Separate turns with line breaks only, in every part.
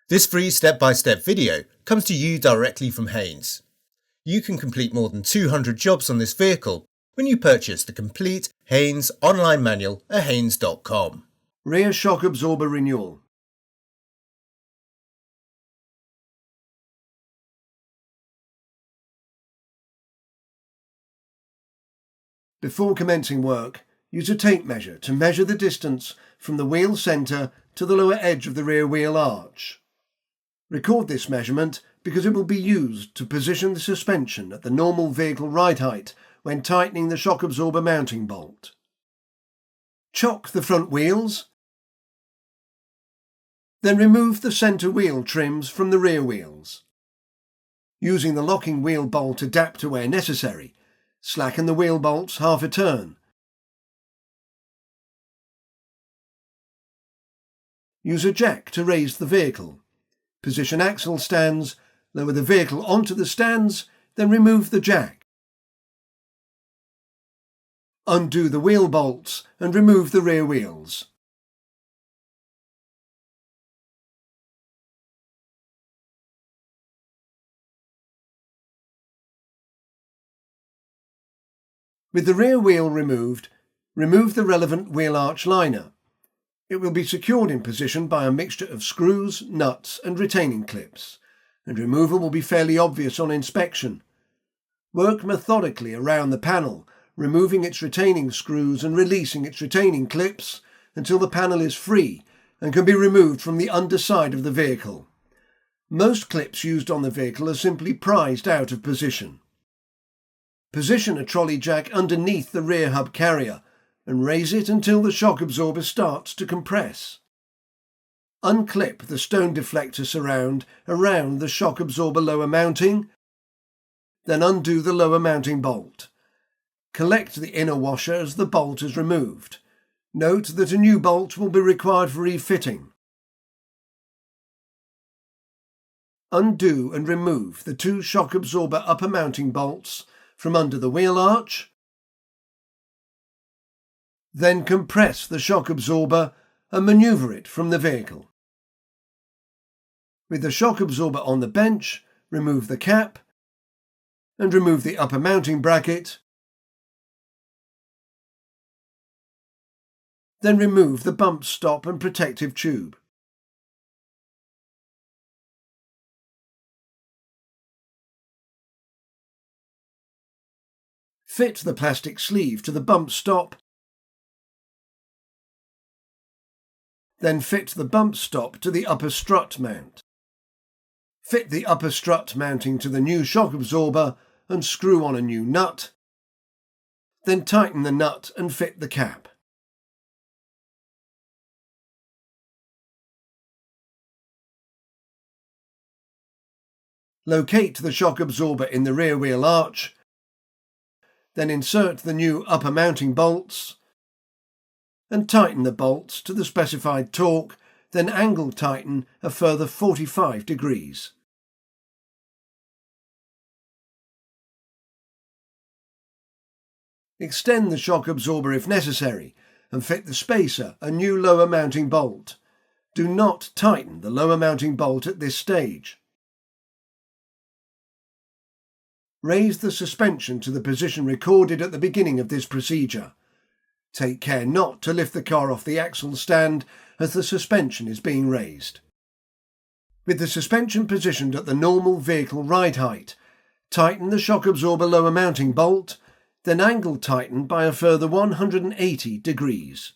This free step-by-step video comes to you directly from Haynes. You can complete more than 200 jobs on this vehicle when you purchase the complete Haynes online manual at haynes.com.
Rear shock absorber renewal. Before commencing work, use a tape measure to measure the distance from the wheel centre to the lower edge of the rear wheel arch. Record this measurement because it will be used to position the suspension at the normal vehicle ride height when tightening the shock absorber mounting bolt. Chock the front wheels, then remove the centre wheel trims from the rear wheels. Using the locking wheel bolt adapter where necessary, slacken the wheel bolts half a turn. Use a jack to raise the vehicle. Position axle stands, lower the vehicle onto the stands, then remove the jack. Undo the wheel bolts and remove the rear wheels. With the rear wheel removed, remove the relevant wheel arch liner. It will be secured in position by a mixture of screws, nuts and retaining clips, and removal will be fairly obvious on inspection. Work methodically around the panel, removing its retaining screws and releasing its retaining clips until the panel is free and can be removed from the underside of the vehicle. Most clips used on the vehicle are simply prized out of position. Position a trolley jack underneath the rear hub carrier and raise it until the shock absorber starts to compress. Unclip the stone deflector surround around the shock absorber lower mounting, then undo the lower mounting bolt. Collect the inner washer as the bolt is removed. Note that a new bolt will be required for refitting. Undo and remove the two shock absorber upper mounting bolts from under the wheel arch. Then compress the shock absorber and manoeuvre it from the vehicle. With the shock absorber on the bench, remove the cap and remove the upper mounting bracket. Then remove the bump stop and protective tube. Fit the plastic sleeve to the bump stop. Then fit the bump stop to the upper strut mount. Fit the upper strut mounting to the new shock absorber and screw on a new nut. Then tighten the nut and fit the cap. Locate the shock absorber in the rear wheel arch. Then insert the new upper mounting bolts and tighten the bolts to the specified torque, then angle tighten a further 45 degrees. Extend the shock absorber if necessary and fit the spacer, a new lower mounting bolt. Do not tighten the lower mounting bolt at this stage. Raise the suspension to the position recorded at the beginning of this procedure. Take care not to lift the car off the axle stand as the suspension is being raised. With the suspension positioned at the normal vehicle ride height, tighten the shock absorber lower mounting bolt, then angle tighten by a further 180 degrees.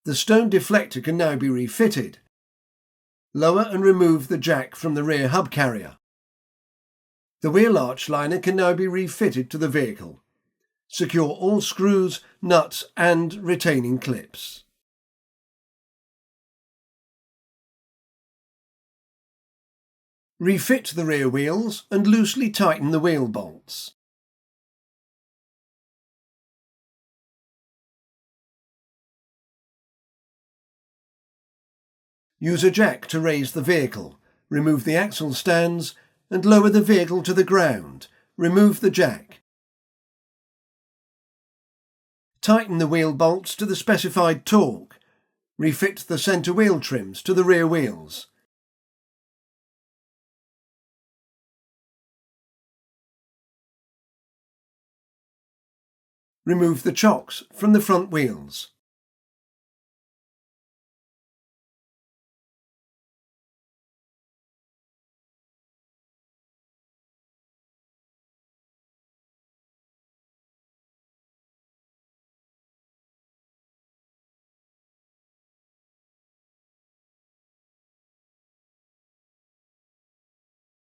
The stone deflector can now be refitted. Lower and remove the jack from the rear hub carrier. The wheel arch liner can now be refitted to the vehicle. Secure all screws, nuts and retaining clips. Refit the rear wheels and loosely tighten the wheel bolts. Use a jack to raise the vehicle. Remove the axle stands, and lower the vehicle to the ground. Remove the jack. Tighten the wheel bolts to the specified torque. Refit the centre wheel trims to the rear wheels. Remove the chocks from the front wheels.